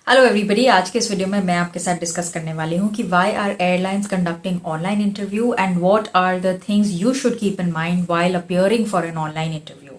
Hello everybody, आज के इस वीडियो में मैं आपके साथ डिस्कस करने वाली हूँ कि why are airlines conducting online interview and what are the things you should keep in mind while appearing for an online interview.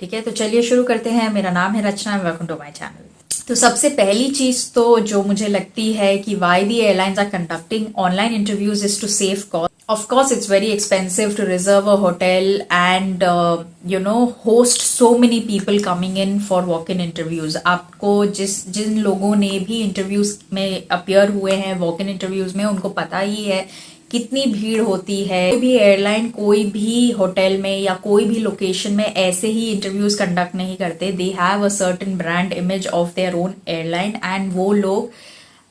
ठीक है, तो चलिए शुरू करते हैं। मेरा नाम है रचना, वेलकम टू माय चैनल। तो सबसे पहली चीज तो जो मुझे लगती है कि why the airlines are conducting online interviews is to save cost. Of course, it's very expensive to reserve a hotel and host so many people coming in for walk-in interviews. आपको जिन लोगों ने भी इंटरव्यूज में appear हुए हैं walk-in interviews में, उनको पता ही है कितनी भीड़ होती है। कोई भी एयरलाइन कोई भी होटल में या कोई भी लोकेशन में ऐसे ही इंटरव्यूज कंडक्ट नहीं करते। They have a certain brand image of their own airline and वो लोग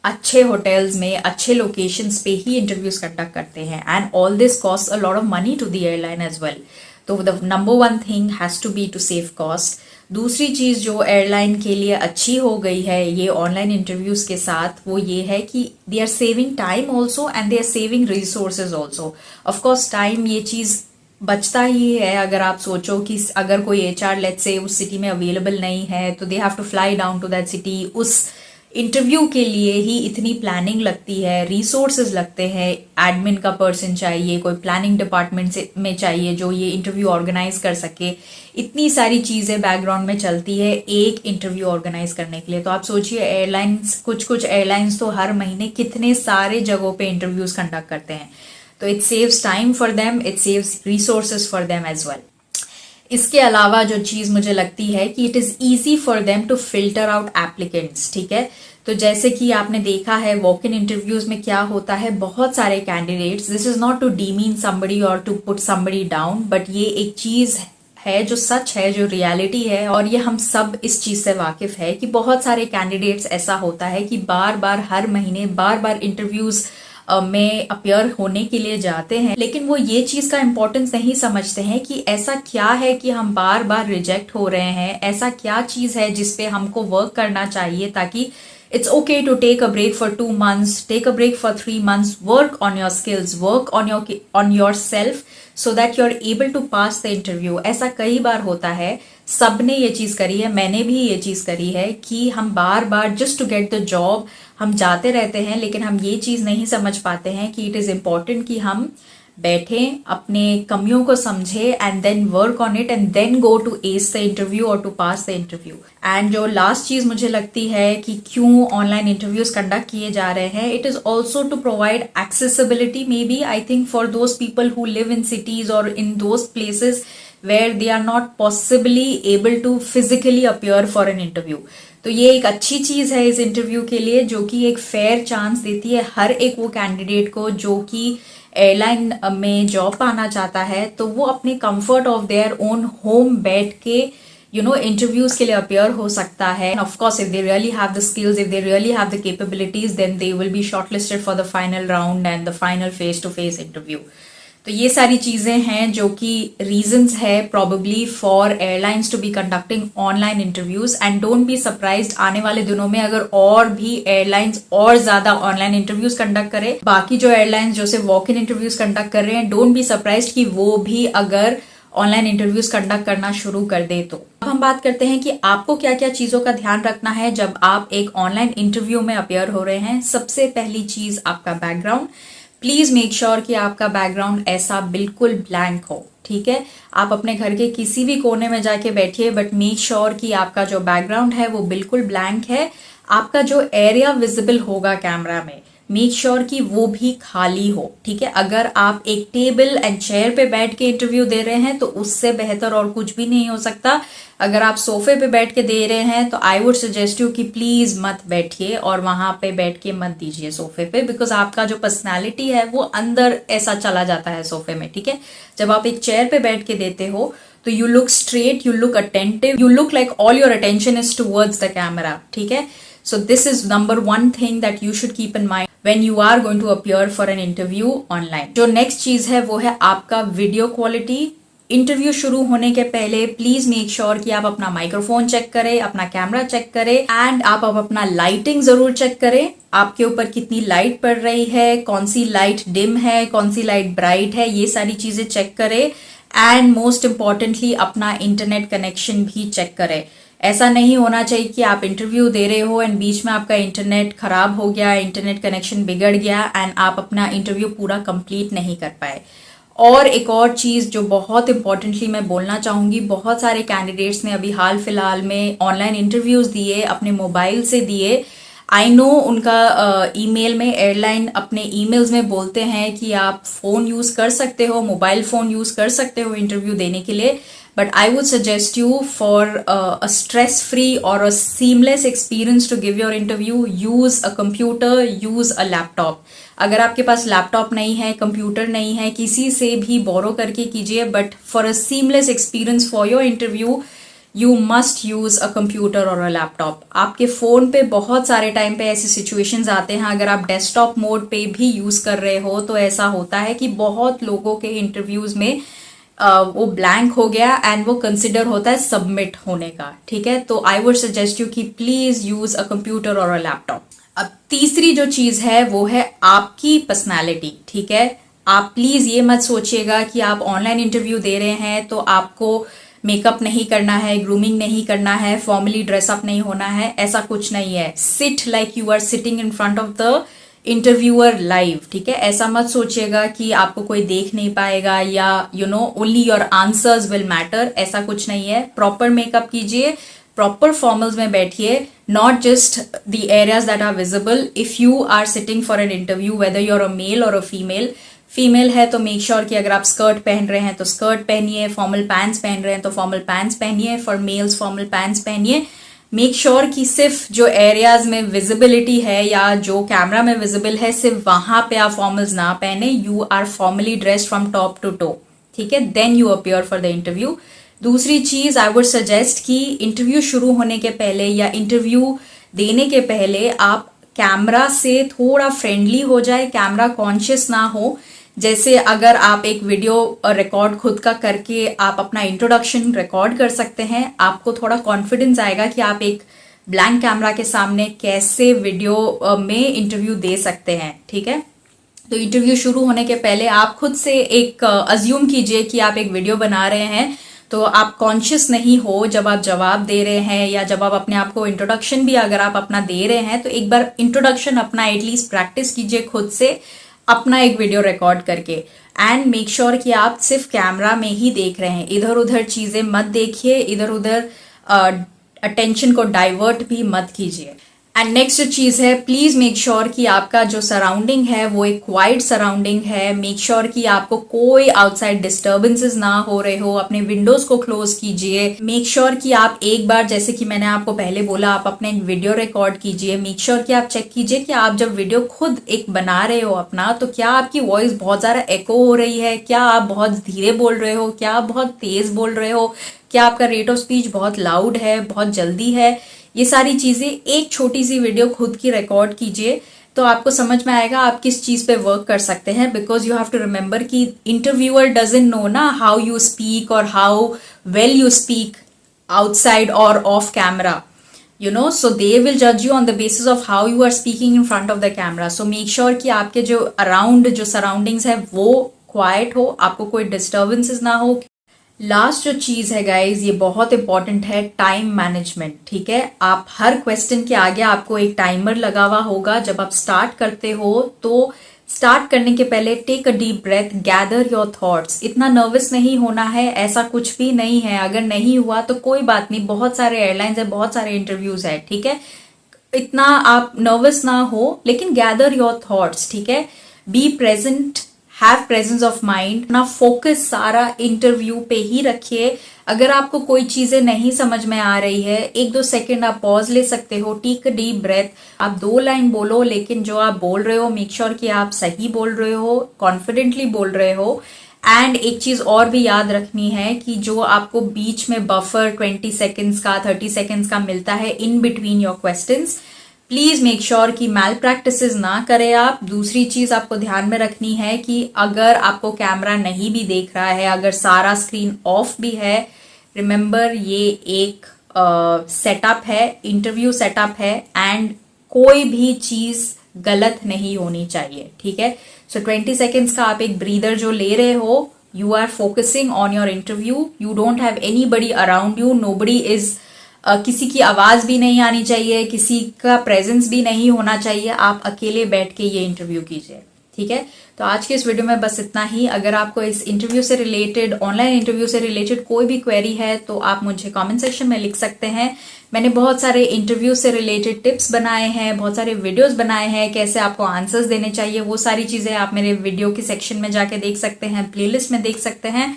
अच्छे होटल्स में अच्छे लोकेशंस पे ही इंटरव्यूज कंडक्ट करते हैं and all this cost a lot of money to the airline as well. तो the number one thing has to be to save cost. दूसरी चीज जो एयरलाइन के लिए अच्छी हो गई है ये ऑनलाइन इंटरव्यूज के साथ, वो ये है कि they are saving time also and they are saving resources also. Of course time ये चीज बचता ही है। अगर आप सोचो कि अगर कोई HR लेट्स से उस सिटी में अवेलेबल नहीं है तो they have to fly down to that city. उस इंटरव्यू के लिए ही इतनी प्लानिंग लगती है, रिसोर्सेज लगते हैं, एडमिन का पर्सन चाहिए, कोई प्लानिंग डिपार्टमेंट में चाहिए जो ये इंटरव्यू ऑर्गेनाइज कर सके। इतनी सारी चीजें बैकग्राउंड में चलती है एक इंटरव्यू ऑर्गेनाइज करने के लिए। तो आप सोचिए एयरलाइंस, कुछ एयरलाइंस तो हर महीने कितने सारे जगहों पे इंटरव्यूज कंडक्ट करते हैं। तो it saves time for them, it saves resources for them as well. इसके अलावा जो चीज मुझे लगती है कि it is easy for them to filter out applicants. ठीक है, तो जैसे कि आपने देखा है वॉक इन इंटरव्यूज में क्या होता है, बहुत सारे candidates, this is not to demean somebody और to put somebody down, but ये एक चीज है जो सच है, जो रियलिटी है, और ये हम सब इस चीज से वाकिफ है कि बहुत सारे कैंडिडेट्स ऐसा होता है कि बार बार हर महीने बार बार इंटरव्यूज में अपियर होने के लिए जाते हैं, लेकिन वो ये चीज का इम्पोर्टेंस नहीं समझते हैं कि ऐसा क्या है कि हम बार बार रिजेक्ट हो रहे हैं, ऐसा क्या चीज है जिसपे हमको वर्क करना चाहिए ताकि it's okay to take a break for 2 months, take a break for 3 months, work on your skills, work on yourself so that you're able to pass the interview. ऐसा कई बार होता है, सबने ये चीज करी है, मैंने भी ये चीज करी है कि हम बार बार just to get the job हम जाते रहते हैं, लेकिन हम ये चीज नहीं समझ पाते हैं कि it is important कि हम बैठें, अपने कमियों को समझे and then work on it and then go to ace the interview और to pass the interview. And जो लास्ट चीज मुझे लगती है कि क्यों ऑनलाइन इंटरव्यूज कंडक्ट किए जा रहे हैं, it is also to provide accessibility maybe, I think, for those people who live in cities और in those places where they are not possibly able to physically appear for an interview. तो ये एक अच्छी चीज है इस interview के लिए, जो कि एक फेयर चांस देती है हर एक वो कैंडिडेट को जो कि एयरलाइन में जॉब पाना चाहता है, तो वो अपने comfort of their own home बैठ के इंटरव्यूज के लिए अपियर हो सकता है। Of course if they really have the skills, if they really have the capabilities, then they will be shortlisted for the final round and the final face to face interview. तो ये सारी चीजें हैं जो कि रीजंस है probably for airlines to be conducting online interviews. And don't be surprised, आने वाले दिनों में अगर और भी एयरलाइंस और ज्यादा ऑनलाइन इंटरव्यूज कंडक्ट करे, बाकी जो एयरलाइंस जो सिर्फ वॉक इन इंटरव्यूज कंडक्ट कर रहे हैं, डोंट बी सरप्राइज्ड कि वो भी अगर ऑनलाइन इंटरव्यूज कंडक्ट करना शुरू कर दे। तो अब हम बात करते हैं कि आपको क्या क्या चीजों का ध्यान रखना है जब आप एक ऑनलाइन इंटरव्यू में अपियर हो रहे हैं। सबसे पहली चीज आपका बैकग्राउंड। प्लीज मेक श्योर कि आपका बैकग्राउंड ऐसा बिल्कुल ब्लैंक हो। ठीक है, आप अपने घर के किसी भी कोने में जाके बैठिए, बट मेक श्योर कि आपका जो बैकग्राउंड है वो बिल्कुल ब्लैंक है। आपका जो एरिया विजिबल होगा कैमरा में, मेक श्योर कि वो भी खाली हो। ठीक है, अगर आप एक टेबल एंड चेयर पे बैठ के इंटरव्यू दे रहे हैं तो उससे बेहतर और कुछ भी नहीं हो सकता। अगर आप सोफे पे बैठ के दे रहे हैं तो आई वुड सजेस्ट यू कि प्लीज मत बैठिए और वहां पे बैठ के मत दीजिए सोफे पे, बिकॉज आपका जो पर्सनैलिटी है वो अंदर ऐसा चला जाता है सोफे में। ठीक है, जब आप एक चेयर पे बैठ के देते हो तो you look straight, you look attentive, you look like all your attention is towards the camera. ठीक है, so this is number one thing that you should keep in mind when you are going to appear for an interview online. जो next चीज है वो है आपका video quality. Interview शुरू होने के पहले प्लीज मेक श्योर कि आप अपना माइक्रोफोन चेक करें, अपना कैमरा चेक करें एंड आप अपना लाइटिंग जरूर चेक करें। आपके ऊपर कितनी लाइट पड़ रही है, कौन सी लाइट डिम है, कौन सी लाइट ब्राइट है, ये सारी चीजें चेक करें। एंड मोस्ट इम्पॉर्टेंटली अपना इंटरनेट कनेक्शन भी चेक करें। ऐसा नहीं होना चाहिए कि आप इंटरव्यू दे रहे हो एंड बीच में आपका इंटरनेट खराब हो गया, इंटरनेट कनेक्शन बिगड़ गया एंड आप अपना इंटरव्यू पूरा कंप्लीट नहीं कर पाए। और एक और चीज़ जो बहुत इंपॉर्टेंटली मैं बोलना चाहूँगी, बहुत सारे कैंडिडेट्स ने अभी हाल फिलहाल में ऑनलाइन इंटरव्यूज़ दिए, अपने मोबाइल से दिए। आई नो उनका ईमेल में एयरलाइन अपने ईमेल्स में बोलते हैं कि आप फ़ोन यूज़ कर सकते हो, मोबाइल फ़ोन यूज़ कर सकते हो इंटरव्यू देने के लिए, but I would suggest you for a stress-free or a seamless experience to give your interview, use a computer, use a laptop. अगर आपके पास लैपटॉप नहीं है, कंप्यूटर नहीं है, किसी से भी बोरो करके कीजिए, but for a seamless experience for your interview you must use a computer और अ लैपटॉप। आपके फ़ोन पे बहुत सारे टाइम पे ऐसे सिचुएशंस आते हैं, अगर आप डेस्कटॉप मोड पे भी यूज़ कर रहे हो तो ऐसा होता है कि बहुत लोगों के इंटरव्यूज़ में वो ब्लैंक हो गया एंड वो कंसिडर होता है सबमिट होने का। ठीक है, तो आई वुड सजेस्ट यू कि प्लीज यूज अ कंप्यूटर और अ लैपटॉप। अब तीसरी जो चीज है वो है आपकी पर्सनालिटी। ठीक है, आप प्लीज ये मत सोचिएगा कि आप ऑनलाइन इंटरव्यू दे रहे हैं तो आपको मेकअप नहीं करना है, ग्रूमिंग नहीं करना है, फॉर्मली ड्रेसअप नहीं होना है, ऐसा कुछ नहीं है। Sit like you are sitting in front of the interviewer live. ठीक है, ऐसा मत सोचिएगा कि आपको कोई देख नहीं पाएगा या only your answers will matter, ऐसा कुछ नहीं है। प्रॉपर मेकअप कीजिए, प्रॉपर फॉर्मल्स में बैठिए, not just the areas that are visible. If you are sitting for an interview, whether you are a male or a female है तो make sure कि अगर आप स्कर्ट पहन रहे हैं तो स्कर्ट पहनिए, फॉर्मल पैंट्स पहन रहे हैं तो फॉर्मल पैंट्स पहनिए, फॉर मेल्स फॉर्मल पैंट्स पहनिए। मेक श्योर कि सिर्फ जो एरियाज में विजिबिलिटी है या जो कैमरा में विजिबल है सिर्फ वहां पे आप फॉर्मल्स ना पहने, you are formally dressed from top to toe. ठीक है, then you appear for the interview. दूसरी चीज आई वुड सजेस्ट कि इंटरव्यू शुरू होने के पहले या इंटरव्यू देने के पहले आप कैमरा से थोड़ा फ्रेंडली हो जाए, कैमरा कॉन्शियस ना हो। जैसे अगर आप एक वीडियो रिकॉर्ड खुद का करके आप अपना इंट्रोडक्शन रिकॉर्ड कर सकते हैं, आपको थोड़ा कॉन्फिडेंस आएगा कि आप एक ब्लैंक कैमरा के सामने कैसे वीडियो में इंटरव्यू दे सकते हैं। ठीक है, तो इंटरव्यू शुरू होने के पहले आप खुद से एक अज्यूम कीजिए कि आप एक वीडियो बना रहे हैं, तो आप कॉन्शियस नहीं हो जब आप जवाब दे रहे हैं या जब आप अपने आप को इंट्रोडक्शन भी अगर आप अपना दे रहे हैं तो एक बार इंट्रोडक्शन अपना एटलीस्ट प्रैक्टिस कीजिए खुद से अपना एक वीडियो रिकॉर्ड करके। एंड मेक श्योर कि आप सिर्फ कैमरा में ही देख रहे हैं, इधर उधर चीजें मत देखिए, इधर उधर अटेंशन को डाइवर्ट भी मत कीजिए। एंड नेक्स्ट जो चीज है, प्लीज मेक श्योर कि आपका जो सराउंडिंग है वो एक क्वाइट सराउंडिंग है। मेक श्योर कि आपको कोई आउटसाइड डिस्टर्बेंसेस ना हो रहे हो, अपने विंडोज को क्लोज कीजिए। मेक श्योर कि आप एक बार, जैसे कि मैंने आपको पहले बोला, आप अपने एक वीडियो रिकॉर्ड कीजिए। मेक श्योर कि आप चेक कीजिए कि आप जब वीडियो खुद एक बना रहे हो अपना, तो क्या आपकी वॉइस बहुत ज्यादा एको हो रही है, क्या आप बहुत धीरे बोल रहे हो, क्या आप बहुत तेज बोल रहे हो, क्या आपका रेट ऑफ स्पीच बहुत लाउड है, बहुत जल्दी है। ये सारी चीजें एक छोटी सी वीडियो खुद की रिकॉर्ड कीजिए तो आपको समझ में आएगा आप किस चीज पे वर्क कर सकते हैं। Because you have to remember कि इंटरव्यूअर डजंट नो ना हाउ यू स्पीक और how well you speak outside और off camera, so they will judge you on the basis of how you are speaking in front of the camera. So make sure कि आपके जो around जो surroundings है वो quite हो, आपको कोई डिस्टर्बेंसेस ना हो। लास्ट जो चीज है गाइज, ये बहुत इंपॉर्टेंट है, टाइम मैनेजमेंट। ठीक है, आप हर क्वेश्चन के आगे आपको एक टाइमर लगा हुआ होगा। जब आप स्टार्ट करते हो तो स्टार्ट करने के पहले take a deep breath, gather your thoughts. इतना नर्वस नहीं होना है, ऐसा कुछ भी नहीं है। अगर नहीं हुआ तो कोई बात नहीं, बहुत सारे एयरलाइंस है, बहुत सारे इंटरव्यूज है। ठीक है, इतना आप नर्वस ना हो, लेकिन गैदर योर थॉट्स। ठीक है, be present, have presence of mind. अपना फोकस सारा इंटरव्यू पे ही रखिए। अगर आपको कोई चीजें नहीं समझ में आ रही है, 1-2 सेकेंड आप पॉज ले सकते हो, टेक अ डीप ब्रेथ। आप 2 लाइन बोलो, लेकिन जो आप बोल रहे हो मेक श्योर कि आप सही बोल रहे हो, कॉन्फिडेंटली बोल रहे हो। एंड एक चीज और भी याद रखनी है कि जो आपको बीच में बफर 20 सेकेंड्स का, 30 सेकेंड्स का मिलता है in between your questions, please make sure कि मैल प्रैक्टिसेस ना करें आप। दूसरी चीज आपको ध्यान में रखनी है कि अगर आपको कैमरा नहीं भी देख रहा है, अगर सारा स्क्रीन ऑफ भी है, रिमेंबर ये एक सेटअप है, इंटरव्यू सेटअप है एंड कोई भी चीज गलत नहीं होनी चाहिए। ठीक है, सो 20 सेकेंड्स का आप एक ब्रीदर जो ले रहे हो, you are focusing on your interview, you don't have anybody around you, nobody is किसी की आवाज़ भी नहीं आनी चाहिए, किसी का प्रेजेंस भी नहीं होना चाहिए, आप अकेले बैठ के ये इंटरव्यू कीजिए। ठीक है, तो आज के इस वीडियो में बस इतना ही। अगर आपको इस इंटरव्यू से रिलेटेड, ऑनलाइन इंटरव्यू से रिलेटेड कोई भी क्वेरी है तो आप मुझे कमेंट सेक्शन में लिख सकते हैं। मैंने बहुत सारे इंटरव्यू से रिलेटेड टिप्स बनाए हैं, बहुत सारे वीडियोस बनाए हैं, कैसे आपको आंसर्स देने चाहिए, वो सारी चीज़ें आप मेरे वीडियो के सेक्शन में जाके देख सकते हैं, प्लेलिस्ट में देख सकते हैं।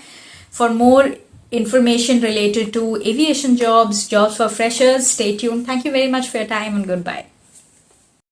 For more information related to aviation jobs for freshers, stay tuned. Thank you very much for your time and goodbye.